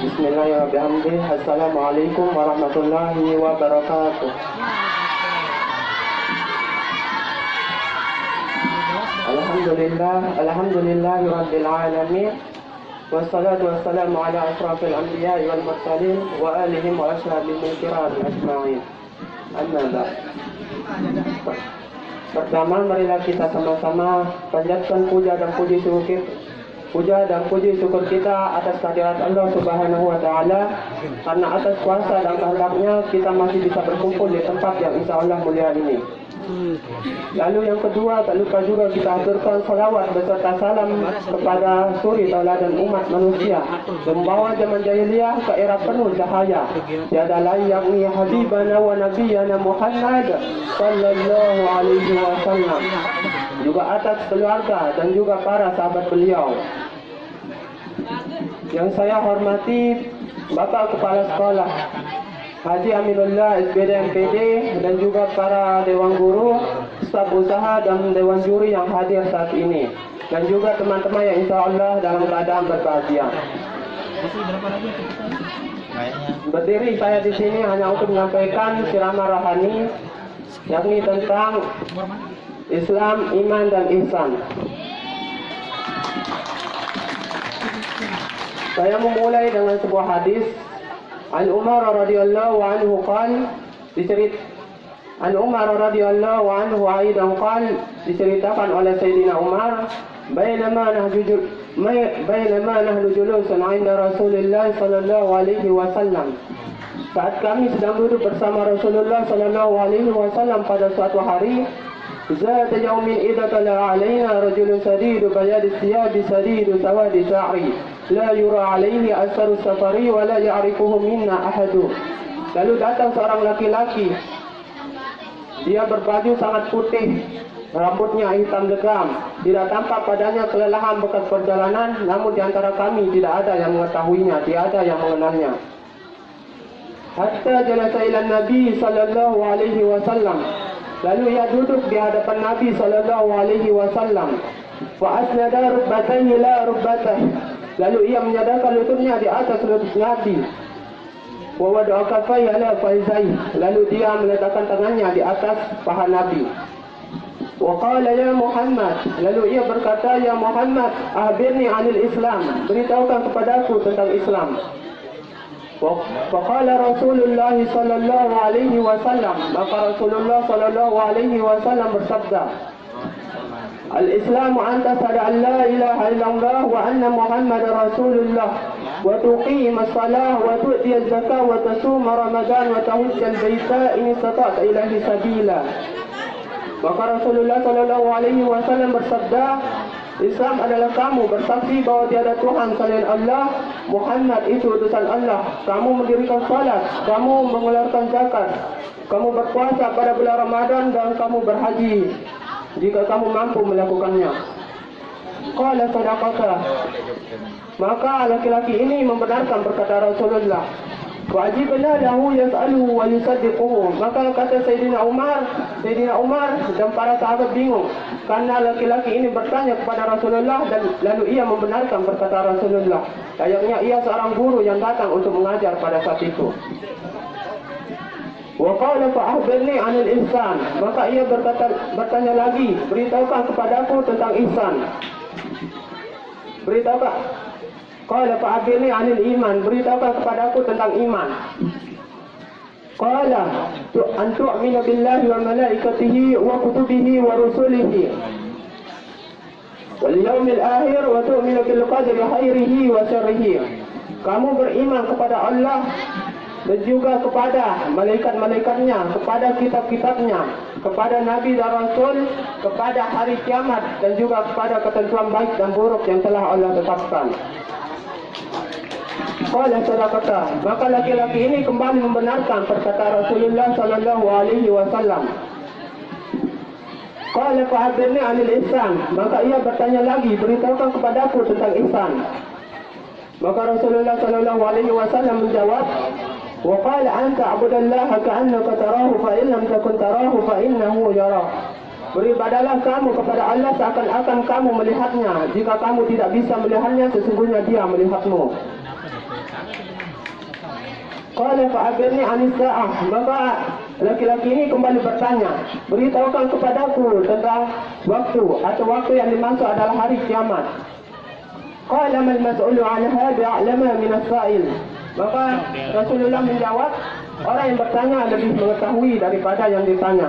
Bismillahirrahmanirrahim. Assalamualaikum warahmatullahi wabarakatuh. Alhamdulillahirabbil alamin. Wassalatu wassalamu ala asrafil anbiya'i wal mursalin wa alihim wa ashabihim kiram ajma'in. Amma ba'd. Pertama, marilah kita sama-sama panjatkan puja dan puji syukur kita atas kehadirat Allah Subhanahu wa taala, karena atas kuasa dan kehendak-Nya kita masih bisa berkumpul di tempat yang insyaallah mulia ini. Lalu yang kedua, tak lupa juga kita aturkan salawat beserta salam kepada suri tauladan umat manusia, membawa zaman jahiliyah ke era penuh cahaya, tiada lain yakni habibana wa nabiyana Muhammad sallallahu alaihi wasallam, juga atas keluarga dan juga para sahabat beliau. Yang saya hormati Bapak Kepala Sekolah Haji Aminullah SPD MPD dan juga para dewan guru, staf usaha dan dewan juri yang hadir saat ini, dan juga teman-teman yang insya Allah dalam keadaan berbahagia. Berdiri saya di sini hanya untuk menyampaikan ceramah rohani, yakni tentang Islam, iman dan ihsan. Saya memulai dengan sebuah hadis. An Umar radhiyallahu anhu qala, An Umar radhiyallahu anhu aidan qala, diceritakan oleh Sayyidina Umar, bainama nahnu julusun 'inda Rasulillah sallallahu alaihi wasallam. Saat kami sedang duduk bersama Rasulullah sallallahu alaihi wasallam pada suatu hari, zat yaumin idza tala alaina rajulun sadidu bayadi thiyabi sadidu sawadi sya'ri la yura alaihi asaru safari wa la ya'rifuhu minna ahadu. Lalu datang seorang laki-laki, dia berbaju sangat putih, rambutnya hitam legam, tidak tampak padanya kelelahan bekas perjalanan, namun di antara kami tidak ada yang mengetahuinya, tidak ada yang mengenalnya. Hatta jalasa ila Nabi sallallahu alaihi wasallam, lalu ia duduk di hadapan Nabi sallallahu alaihi wasallam. Wa asnada rukbatayhi la rukbatah, lalu ia menyadarkan lututnya di atas lutut Nabi. Wa wada'a kaffayhi ala faizayhi, lalu dia meletakkan tangannya di atas paha Nabi. Wa qala ya Muhammad, lalu ia berkata, ya Muhammad, akhbirni 'anil Islam, beritahukan kepadaku tentang Islam. Wa qala Rasulullah sallallahu alaihi wasallam, maka Rasulullah sallallahu alaihi wasallam bersabda, Al-Islamu an tashhadu an la ilaha illallah wa anna Muhammadar Rasulullah wa tuqima as-salah wa tu'ti az-zakah wa tasuma Ramadan wa tahujja al-baita in istata'ta ilaihi sabila. Maka Rasulullah sallallahu alaihi wasallam bersabda, Islam adalah kamu bersaksi bahwa tiada Tuhan selain Allah, Muhammad itu utusan Allah, kamu mendirikan salat, kamu mengeluarkan zakat, kamu berpuasa pada bulan Ramadan, dan kamu berhaji jika kamu mampu melakukannya. Qala sadaqaka, maka laki-laki ini membenarkan, berkata Rasulullah. Wajibna lahu yas'aluhu wa yusaddiquhu, maka kata Sayyidina Umar dan para sahabat bingung, karena laki-laki ini bertanya kepada Rasulullah dan lalu ia membenarkan, berkata Rasulullah, kayaknya ia seorang guru yang datang untuk mengajar pada saat itu. Wa qala fa akhbirni 'anil ihsan, maka ia bertanya lagi, beritahukan kepadaku tentang ihsan. Beritahukan. Qala fa akhbirni 'anil iman, beritahukan kepadaku tentang iman. Qala an tu'minu billahi wa malaikatihi wa kutubihi wa rusulihi wal yaumil akhir wa tu'minu bil qadri khairihi wa syarrihi. Kamu beriman kepada Allah dan juga kepada malaikat-malaikatnya, kepada kitab-kitabnya, kepada nabi dan rasul, kepada hari kiamat, dan juga kepada ketentuan baik dan buruk yang telah Allah tetapkan. Qala sadaqata, maka laki-laki ini kembali membenarkan, perkata Rasulullah sallallahu alaihi wasallam. Qala fa akhbirni 'anil ihsan, maka ia bertanya lagi, beritahukan kepadaku tentang ihsan. Maka Rasulullah sallallahu alaihi wasallam menjawab, wa qala anta abudallaha ka'annaka tarahu fa in lam takun tarahu fa innahu yarak. Beribadalah kamu kepada Allah seakan-akan kamu melihatnya. Jika kamu tidak bisa melihatnya, sesungguhnya dia melihatmu. Qala fa'abirni anis sa'ah. Maka laki-laki ini kembali bertanya, beritahukan kepadaku tentang waktu atau waktu yang dimaksud adalah hari kiamat. Qala mal mas'ulu 'anha bi'alama min as-sa'il. Maka Rasulullah menjawab, orang yang bertanya lebih mengetahui daripada yang ditanya.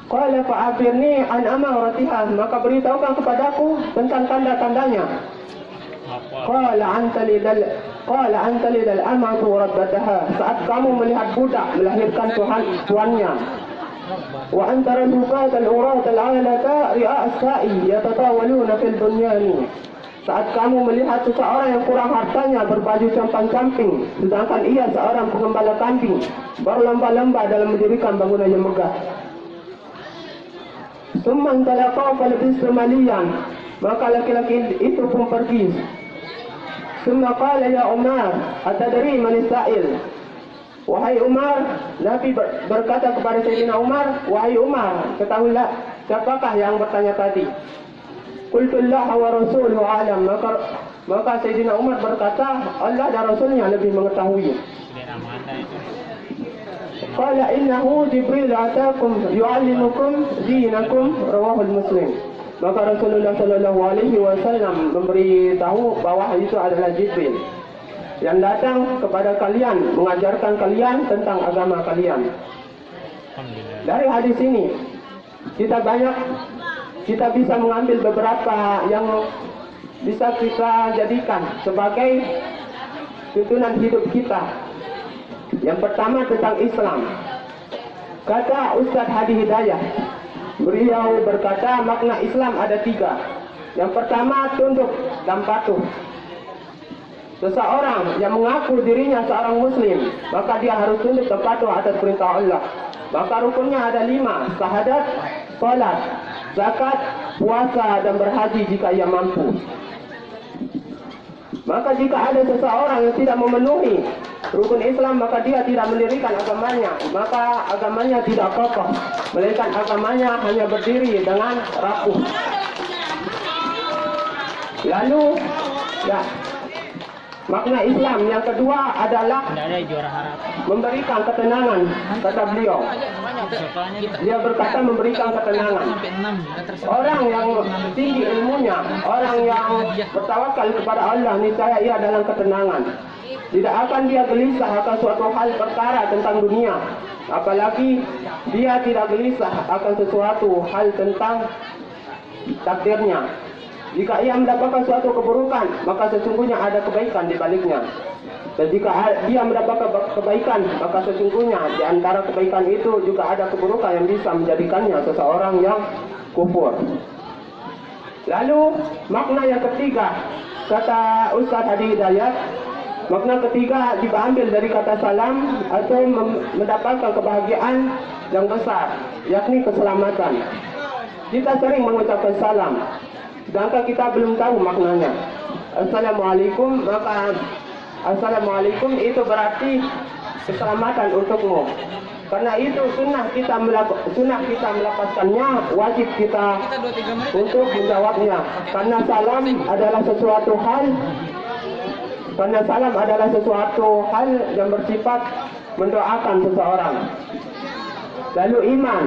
Qala fa'abirni an amaratiha. Maka beritahukan kepadaku tentang tanda-tandanya. Qala anta lidal amatu rabbataha. Saat kamu melihat budak melahirkan tuannya. Wa antara al-hufat al-urat al-alata ri'a as-sa'i yatatawaluna fil bunyani. Saat kamu melihat seseorang yang kurang hartanya berbaju compang-camping, sedangkan ia seorang pengembala kambing berlomba-lomba dalam mendirikan bangunan yang megah. Summan talaqaw falbistu maliyan. Maka laki-laki itu pun pergi. Summa qala ya Umar, atadri man sa'il? Wahai Umar, Nabi berkata kepada Sayyidina Umar, wahai Umar, ketahuilah siapakah yang bertanya tadi? Qultullah wa rasuluhu alam. Maka Sayyidina Umar berkata, Allah dan Rasulnya lebih mengetahui. Qala innahu Jibril atakum yu'allimukum dinakum, rawahul Muslim. Maka Rasulullah sallallahu alaihi wasallam memberitahu bahwa itu adalah Jibril yang datang kepada kalian mengajarkan kalian tentang agama kalian. Dari hadis ini kita bisa mengambil beberapa yang bisa kita jadikan sebagai tuntunan hidup kita. Yang pertama tentang Islam. Kata Ustaz Hadi Hidayah, beliau berkata makna Islam ada 3. Yang pertama tunduk dan patuh. Seseorang yang mengaku dirinya seorang Muslim, maka dia harus tunduk dan patuh atas perintah Allah. Maka rukunnya ada 5, syahadat, salat, zakat, puasa dan berhaji jika ia mampu. Maka jika ada seseorang yang tidak memenuhi rukun Islam, maka dia tidak mendirikan agamanya, maka agamanya tidak kokoh, melainkan agamanya hanya berdiri dengan rapuh. Lalu makna Islam yang kedua adalah memberikan ketenangan, kata beliau. Dia berkata memberikan ketenangan. Orang yang tinggi ilmunya, orang yang bertawakal kepada Allah, niscaya ia dalam ketenangan. Tidak akan dia gelisah akan suatu hal perkara tentang dunia, apalagi dia tidak gelisah akan sesuatu hal tentang takdirnya. Jika ia mendapatkan suatu keburukan, maka sesungguhnya ada kebaikan di baliknya. Dan jika dia mendapatkan kebaikan, maka sesungguhnya di antara kebaikan itu juga ada keburukan yang bisa menjadikannya seseorang yang kufur. Lalu makna yang ketiga, kata Ustaz Hadi Hidayat, makna ketiga diambil dari kata salam atau mendapatkan kebahagiaan yang besar, yakni keselamatan. Kita sering mengucapkan salam, sedangkan kita belum tahu maknanya. Assalamualaikum, maka Assalamualaikum itu berarti keselamatan untukmu. Karena itu sunnah kita melepaskannya, wajib kita untuk menjawabnya. Karena salam adalah sesuatu hal yang bersifat mendoakan seseorang. Lalu iman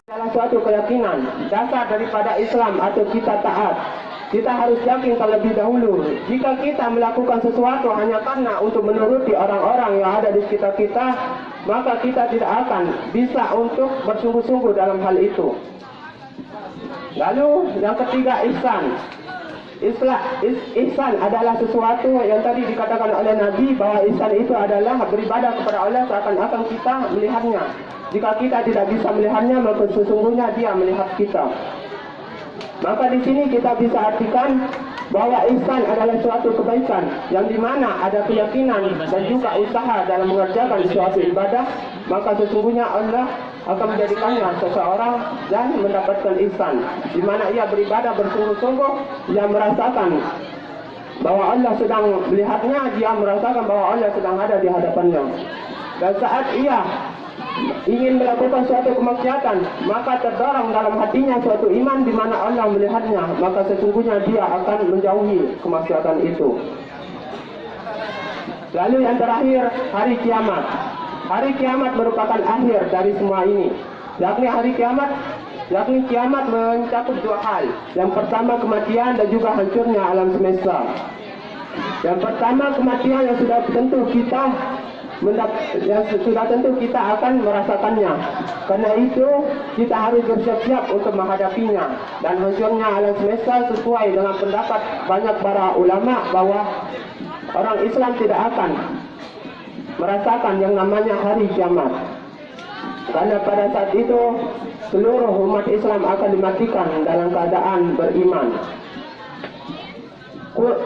adalah suatu keyakinan, dasar daripada Islam atau kita taat. Kita harus yakin terlebih dahulu. Jika kita melakukan sesuatu hanya karena untuk menuruti orang-orang yang ada di sekitar kita, maka kita tidak akan bisa untuk bersungguh-sungguh dalam hal itu. Lalu yang ketiga, ihsan. Ihsan adalah sesuatu yang tadi dikatakan oleh Nabi bahwa ihsan itu adalah beribadah kepada Allah seakan-akan kita melihatnya. Jika kita tidak bisa melihatnya, maka sesungguhnya dia melihat kita. Maka di sini kita bisa artikan bahwa ihsan adalah suatu kebaikan yang dimana ada keyakinan dan juga usaha dalam mengerjakan suatu ibadah, maka sesungguhnya Allah akan menjadikannya seseorang dan mendapatkan ihsan, di mana ia beribadah bersungguh-sungguh, ia merasakan bahwa Allah sedang melihatnya, dia merasakan bahwa Allah sedang ada di hadapannya. Dan saat ia ingin melakukan suatu kemaksiatan, maka terdorong dalam hatinya suatu iman di mana Allah melihatnya, maka sesungguhnya dia akan menjauhi kemaksiatan itu. Lalu yang terakhir, hari kiamat. Hari kiamat merupakan akhir dari semua ini. Yakni hari kiamat, yakni kiamat mencakup dua hal. Yang pertama kematian dan juga hancurnya alam semesta. Yang pertama kematian yang sudah tentu kita akan merasakannya. Karena itu kita harus bersiap-siap untuk menghadapinya. Dan hancurnya alam semesta sesuai dengan pendapat banyak para ulama bahwa orang Islam tidak akan merasakan yang namanya hari kiamat. Karena pada saat itu seluruh umat Islam akan dimatikan dalam keadaan beriman.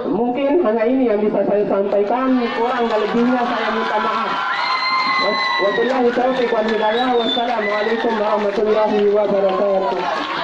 Mungkin hanya ini yang bisa saya sampaikan, kurang dan lebihnya saya minta maaf. Wabillahi taufiq wal hidayah. Wassalamualaikum warahmatullahi wabarakatuh.